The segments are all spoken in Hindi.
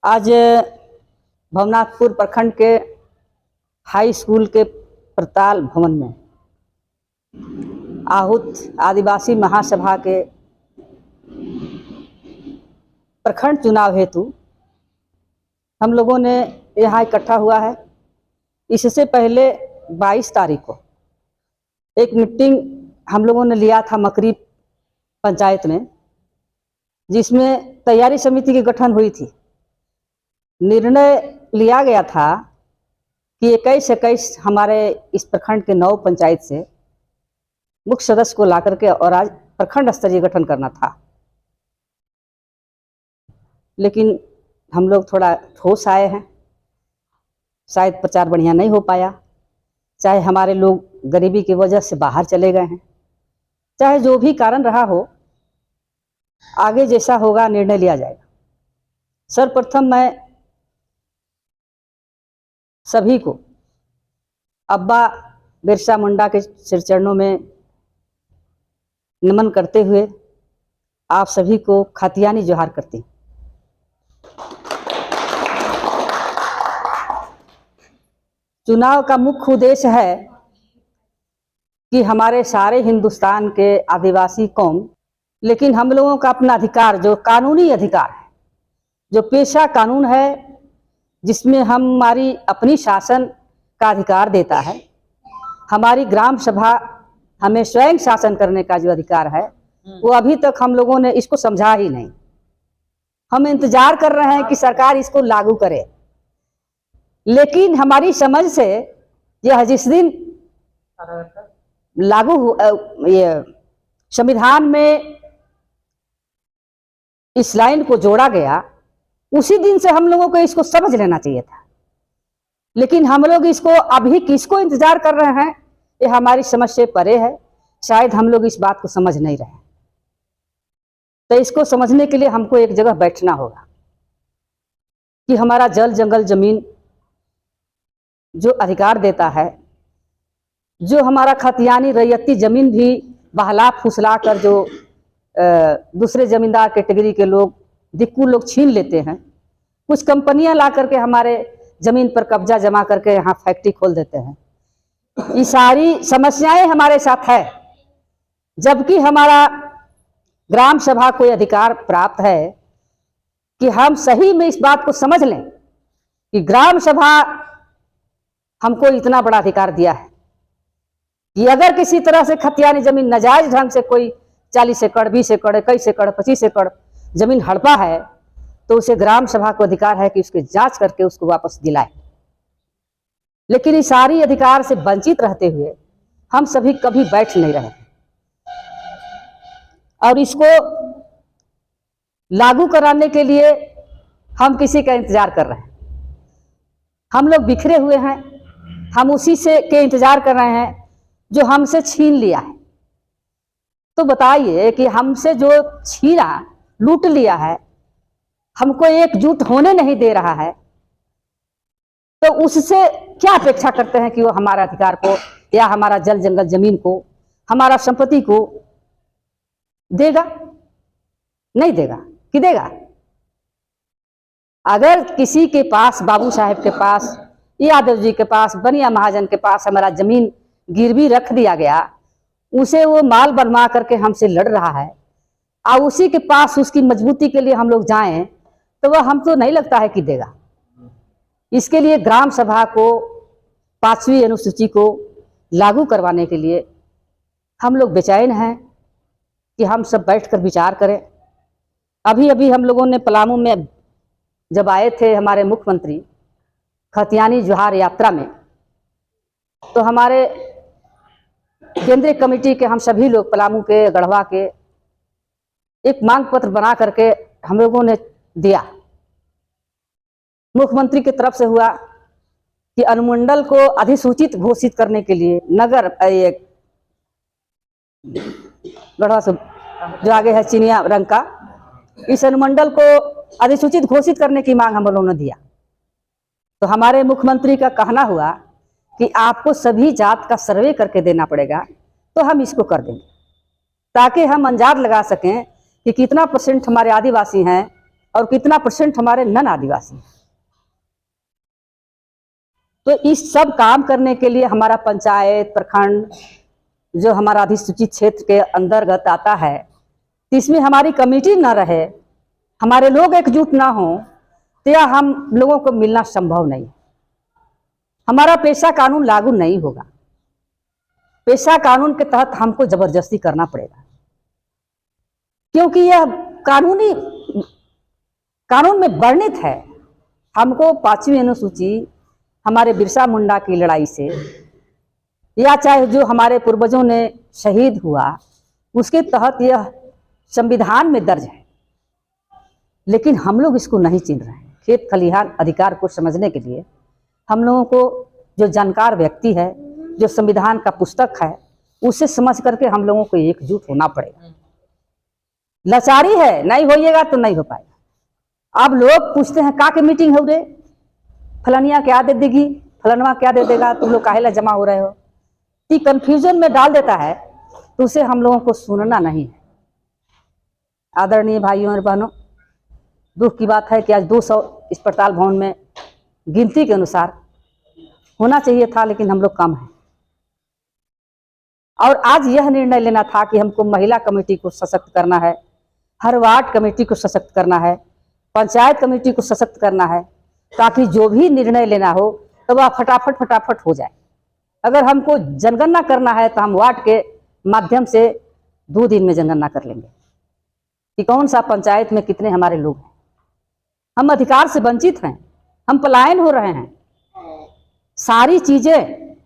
आज भवनाथपुर प्रखंड के हाई स्कूल के प्रताल भवन में आहूत आदिवासी महासभा के प्रखंड चुनाव हेतु हम लोगों ने यहाँ इकट्ठा हुआ है। इससे पहले 22 तारीख को एक मीटिंग हम लोगों ने लिया था मकरी पंचायत में, जिसमें तैयारी समिति की गठन हुई थी। निर्णय लिया गया था कि 21 हमारे इस प्रखंड के 9 पंचायत से मुख्य सदस्य को ला करके और आज प्रखंड स्तरीय गठन करना था। लेकिन हम लोग थोड़ा ठोस आए हैं, शायद प्रचार बढ़िया नहीं हो पाया, चाहे हमारे लोग गरीबी की वजह से बाहर चले गए हैं, चाहे जो भी कारण रहा हो, आगे जैसा होगा निर्णय लिया जाएगा। सर्वप्रथम मैं सभी को अब्बा बिरसा मुंडा के सिर चरणों में नमन करते हुए आप सभी को खातियानी जोहार करती हूँ। चुनाव का मुख्य उद्देश्य है कि हमारे सारे हिंदुस्तान के आदिवासी कौम, लेकिन हम लोगों का अपना अधिकार, जो कानूनी अधिकार है, जो पेशा कानून है, जिसमें हमारी अपनी शासन का अधिकार देता है, हमारी ग्राम सभा हमें स्वयं शासन करने का जो अधिकार है, वो अभी तक हम लोगों ने इसको समझा ही नहीं। हम इंतजार कर रहे हैं कि सरकार इसको लागू करे, लेकिन हमारी समझ से यह जिस दिन लागू ये संविधान में इस लाइन को जोड़ा गया, उसी दिन से हम लोगों को इसको समझ लेना चाहिए था। लेकिन हम लोग इसको अभी किसको इंतजार कर रहे हैं, ये हमारी समझ से परे है। शायद हम लोग इस बात को समझ नहीं रहे। तो इसको समझने के लिए हमको एक जगह बैठना होगा कि हमारा जल जंगल जमीन जो अधिकार देता है, जो हमारा खतियानी रैयती जमीन भी बहला फुसला कर जो दूसरे जमींदार कैटेगरी के लोग, दिक्कू लोग छीन लेते हैं, कुछ कंपनियां ला करके हमारे जमीन पर कब्जा जमा करके यहाँ फैक्ट्री खोल देते हैं। ये सारी समस्याएं हमारे साथ है, जबकि हमारा ग्राम सभा को अधिकार प्राप्त है कि हम सही में इस बात को समझ लें कि ग्राम सभा हमको इतना बड़ा अधिकार दिया है कि अगर किसी तरह से खतियानी जमीन नाजायज ढंग से कोई 40 एकड़, 20 एकड़, 21 एकड़, 25 एकड़ जमीन हड़पा है, तो उसे ग्राम सभा को अधिकार है कि उसकी जांच करके उसको वापस दिलाए। लेकिन इस सारी अधिकार से वंचित रहते हुए हम सभी कभी बैठ नहीं रहे और इसको लागू कराने के लिए हम किसी का इंतजार कर रहे हैं। हम लोग बिखरे हुए हैं, हम उसी से के इंतजार कर रहे हैं जो हमसे छीन लिया है। तो बताइए कि हमसे जो छीना, लूट लिया है, हमको एकजुट होने नहीं दे रहा है, तो उससे क्या अपेक्षा करते हैं कि वो हमारा अधिकार को या हमारा जल जंगल जमीन को, हमारा संपत्ति को देगा? नहीं देगा कि देगा? अगर किसी के पास, बाबू साहेब के पास, यादव जी के पास, बनिया महाजन के पास हमारा जमीन गिरवी रख दिया गया, उसे वो माल बनवा करके हमसे लड़ रहा है और उसी के पास उसकी मजबूती के लिए हम लोग जाएं, तो वह हमको नहीं लगता है कि देगा। इसके लिए ग्राम सभा को 5वीं अनुसूची को लागू करवाने के लिए हम लोग बेचैन हैं कि हम सब बैठकर विचार करें। अभी अभी हम लोगों ने पलामू में जब आए थे हमारे मुख्यमंत्री खतियानी जोहार यात्रा में, तो हमारे केंद्रीय कमेटी के हम सभी लोग पलामू के, गढ़वा के, एक मांग पत्र बना करके हम लोगों ने दिया। मुख्यमंत्री की तरफ से हुआ कि अनुमंडल को अधिसूचित घोषित करने के लिए नगर गढ़वा से जो आगे है चिनिया रंग का, इस अनुमंडल को अधिसूचित घोषित करने की मांग हम लोगों ने दिया। तो हमारे मुख्यमंत्री का कहना हुआ कि आपको सभी जात का सर्वे करके देना पड़ेगा, तो हम इसको कर देंगे, ताकि हम अंदाज लगा सकें कि कितना % हमारे आदिवासी हैं और कितना % हमारे नन आदिवासी हैं। तो इस सब काम करने के लिए हमारा पंचायत प्रखंड जो हमारा अधिसूचित क्षेत्र के अंतर्गत आता है, तो इसमें हमारी कमेटी ना रहे, हमारे लोग एकजुट ना हो, तो यह हम लोगों को मिलना संभव नहीं। हमारा पेशा कानून लागू नहीं होगा। पेशा कानून के तहत हमको जबरदस्ती करना पड़ेगा, क्योंकि यह कानून में वर्णित है। हमको 5वीं अनुसूची हमारे बिरसा मुंडा की लड़ाई से, या चाहे जो हमारे पूर्वजों ने शहीद हुआ उसके तहत यह संविधान में दर्ज है, लेकिन हम लोग इसको नहीं चिन्ह रहे हैं। खेत खलिहान अधिकार को समझने के लिए हम लोगों को जो जानकार व्यक्ति है, जो संविधान का पुस्तक है, उसे समझ करके हम लोगों को एकजुट होना पड़ेगा। लाचारी है, नहीं होइएगा तो नहीं हो पाएगा। अब लोग पूछते हैं का के मीटिंग हो रे, फलानिया क्या दे देगी, फलानवा क्या दे देगा, तुम लोग काहेला जमा हो रहे हो, ये कंफ्यूजन में डाल देता है। तो उसे हम लोगों को सुनना नहीं है। आदरणीय भाइयों और बहनों, दुख की बात है कि आज 200 इस पड़ताल भवन में गिनती के अनुसार होना चाहिए था, लेकिन हम लोग कम हैं। और आज यह निर्णय लेना था कि हमको महिला कमेटी को सशक्त करना है, हर वार्ड कमेटी को सशक्त करना है, पंचायत कमेटी को सशक्त करना है, ताकि जो भी निर्णय लेना हो तो वह फटाफट हो जाए। अगर हमको जनगणना करना है तो हम वार्ड के माध्यम से 2 दिन में जनगणना कर लेंगे कि कौन सा पंचायत में कितने हमारे लोग हैं। हम अधिकार से वंचित हैं, हम पलायन हो रहे हैं। सारी चीजें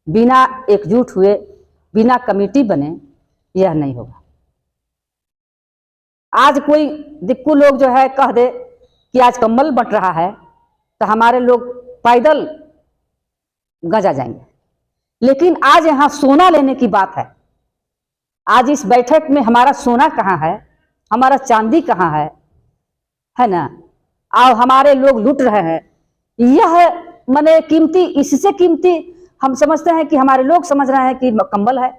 बिना एकजुट हुए, बिना कमेटी बने, यह नहीं होगा। आज कोई दिक्कू लोग जो है कह दे कि आज कम्बल बंट रहा है, तो हमारे लोग पैदल गंजा जाएंगे। लेकिन आज यहाँ सोना लेने की बात है। आज इस बैठक में हमारा सोना कहाँ है, हमारा चांदी कहाँ है ना, और हमारे लोग लूट रहे हैं। यह माने कीमती, इससे कीमती हम समझते हैं कि हमारे लोग समझ रहे हैं कि कंबल है।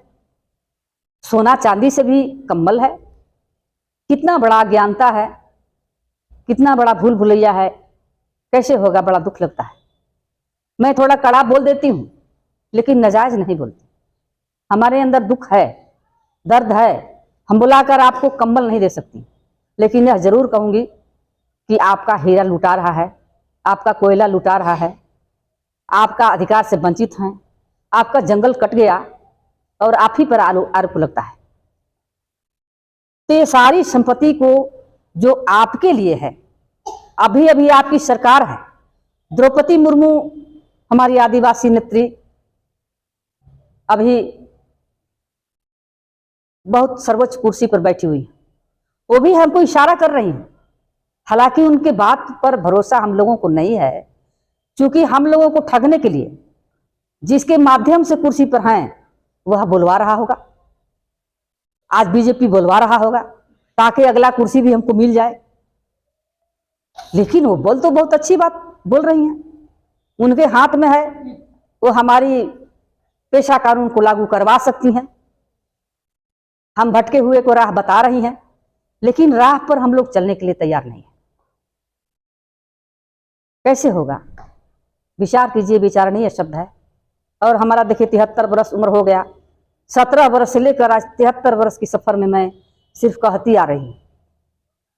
सोना चांदी से भी कंबल है। कितना बड़ा अज्ञानता है, कितना बड़ा भूल भुलैया है। कैसे होगा, बड़ा दुख लगता है। मैं थोड़ा कड़ा बोल देती हूँ, लेकिन नाजायज नहीं बोलती। हमारे अंदर दुख है, दर्द है। हम बुलाकर आपको कंबल नहीं दे सकती, लेकिन यह जरूर कहूँगी कि आपका हीरा लुटा रहा है, आपका कोयला लुटा रहा है, आपका अधिकार से वंचित हैं, आपका जंगल कट गया और आप ही पर आरोप लगता है। तो ये सारी संपत्ति को जो आपके लिए है, अभी अभी आपकी सरकार है, द्रौपदी मुर्मू हमारी आदिवासी नेत्री अभी बहुत सर्वोच्च कुर्सी पर बैठी हुई, वो भी हमको इशारा कर रही हैं। हालांकि उनके बात पर भरोसा हम लोगों को नहीं है, क्योंकि हम लोगों को ठगने के लिए जिसके माध्यम से कुर्सी पर हैं वह बुलवा रहा होगा। आज बीजेपी बुलवा रहा होगा ताकि अगला कुर्सी भी हमको मिल जाए। लेकिन वो बोल तो बहुत अच्छी बात बोल रही हैं, उनके हाथ में है, वो हमारी पेशा कानून को लागू करवा सकती हैं। हम भटके हुए को राह बता रही हैं, लेकिन राह पर हम लोग चलने के लिए तैयार नहीं है। कैसे होगा, विचार कीजिए। विचारणीय शब्द है। और हमारा देखिए 73 वर्ष उम्र हो गया। 17 वर्ष से लेकर आज 73 वर्ष की सफर में मैं सिर्फ कहती आ रही हूँ,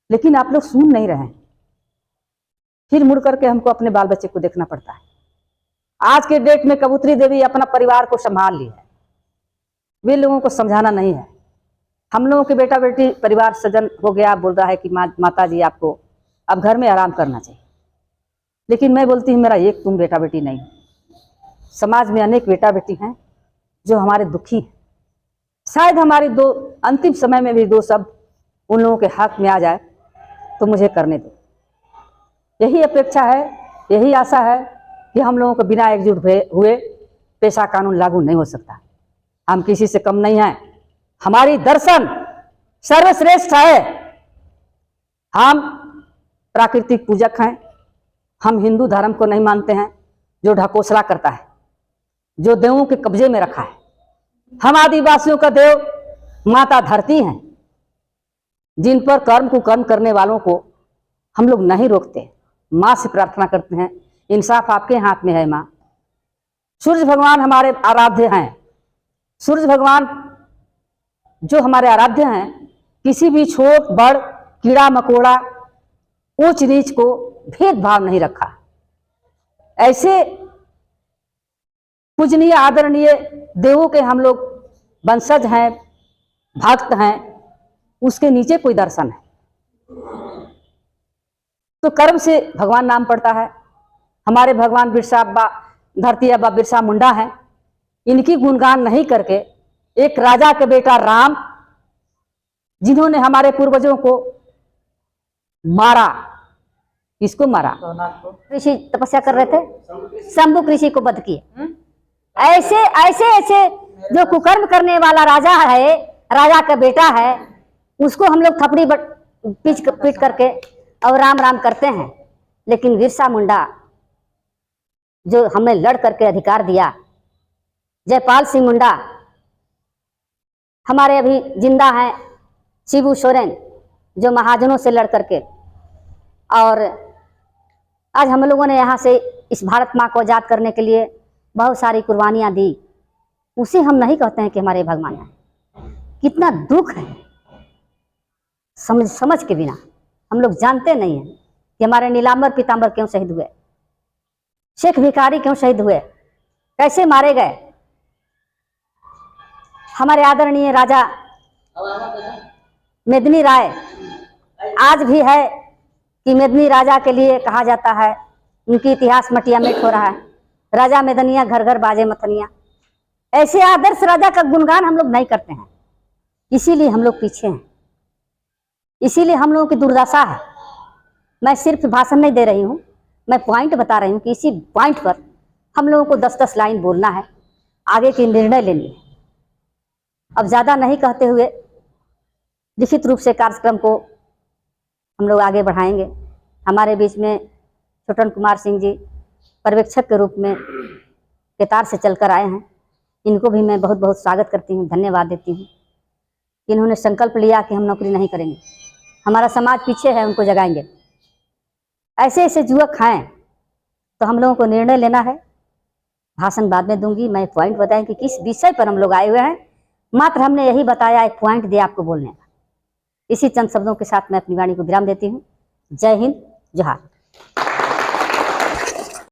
लेकिन आप लोग सुन नहीं रहे हैं। फिर मुड़ करके हमको अपने बाल बच्चे को देखना पड़ता है। आज के डेट में कबूतरी देवी अपना परिवार को संभाल ली है, वे लोगों को समझाना नहीं है। हम लोगों के बेटा बेटी परिवार सजन हो गया, बोल रहा है कि माता जी आपको अब घर में आराम करना चाहिए। लेकिन मैं बोलती हूँ मेरा एक तुम बेटा बेटी नहीं। समाज में अनेक बेटा बेटी हैं जो हमारे दुखी हैं। शायद हमारे दो अंतिम समय में भी दो शब्द उन लोगों के हाथ में आ जाए तो मुझे करने दो। यही अपेक्षा है, यही आशा है कि हम लोगों को बिना एकजुट हुए पेशा कानून लागू नहीं हो सकता। हम किसी से कम नहीं हैं। हमारी दर्शन सर्वश्रेष्ठ है। हम प्राकृतिक पूजक हैं। हम हिंदू धर्म को नहीं मानते हैं जो ढकोसला करता है, जो देवों के कब्जे में रखा है। हम आदिवासियों का देव माता धरती हैं, जिन पर कर्म कुकर्म करने वालों को हम लोग नहीं रोकते। माँ से प्रार्थना करते हैं, इंसाफ आपके हाथ में है माँ। सूर्य भगवान हमारे आराध्य हैं। सूर्य भगवान जो हमारे आराध्य हैं, किसी भी छोट बड़ कीड़ा मकोड़ा ऊंच नीच को भेदभाव नहीं रखा। ऐसे पूजनीय आदरणीय देवों के हम लोग वंशज हैं, भक्त हैं। उसके नीचे कोई दर्शन है तो कर्म से भगवान नाम पड़ता है। हमारे भगवान बिरसा अब्बा, धरती अब्बा बिरसा मुंडा हैं। इनकी गुणगान नहीं करके एक राजा के बेटा राम, जिन्होंने हमारे पूर्वजों को मारा, किसको मारा? ऋषि तपस्या कर रहे थे, शंभु ऋषि को वध किए। ऐसे ऐसे ऐसे जो कुकर्म करने वाला राजा है, राजा का बेटा है, उसको हम लोग थपड़ी पीट करके और राम राम करते हैं। लेकिन बिरसा मुंडा जो हमें लड़ करके अधिकार दिया, जयपाल सिंह मुंडा हमारे अभी जिंदा हैं, शिबू सोरेन जो महाजनों से लड़ करके, और आज हम लोगों ने यहाँ से इस भारत माँ को आजाद करने के लिए बहुत सारी कुर्बानियाँ दी। उसे हम नहीं कहते हैं कि हमारे भगवान हैं। कितना दुख है, समझ के बिना हम लोग जानते नहीं हैं कि हमारे नीलांबर पीतांबर क्यों शहीद हुए, शेख भिखारी क्यों शहीद हुए, कैसे मारे गए। हमारे आदरणीय राजा मेदिनी राय आज भी है कि मेदिनी राजा के लिए कहा जाता है, उनकी इतिहास मटिया मेट हो रहा है। राजा मेदनिया घर घर बाजे मथनिया। ऐसे आदर्श राजा का गुणगान हम लोग नहीं करते हैं, इसीलिए हम लोग पीछे हैं, इसीलिए हम लोगों की दुर्दशा है। मैं सिर्फ भाषण नहीं दे रही हूँ, मैं पॉइंट बता रही हूँ कि इसी पॉइंट पर हम लोगों को 10-10 लाइन बोलना है, आगे की निर्णय लेनी है। अब ज़्यादा नहीं कहते हुए लिखित रूप से कार्यक्रम को हम लोग आगे बढ़ाएंगे। हमारे बीच में छोटन कुमार सिंह जी पर्यवेक्षक के रूप में केतार से चलकर आए हैं। इनको भी मैं बहुत बहुत स्वागत करती हूँ, धन्यवाद देती हूँ। इन्होंने संकल्प लिया कि हम नौकरी नहीं करेंगे, हमारा समाज पीछे है, उनको जगाएंगे। ऐसे ऐसे युवक हैं तो हम लोगों को निर्णय लेना है। भाषण बाद में दूंगी, मैं पॉइंट बताएं कि किस विषय पर हम लोग आए हुए हैं। मात्र हमने यही बताया, एक पॉइंट दिया आपको बोलने का। इसी चंद शब्दों के साथ मैं अपनी वाणी को विराम देती हूँ। जय हिंद, जोहार।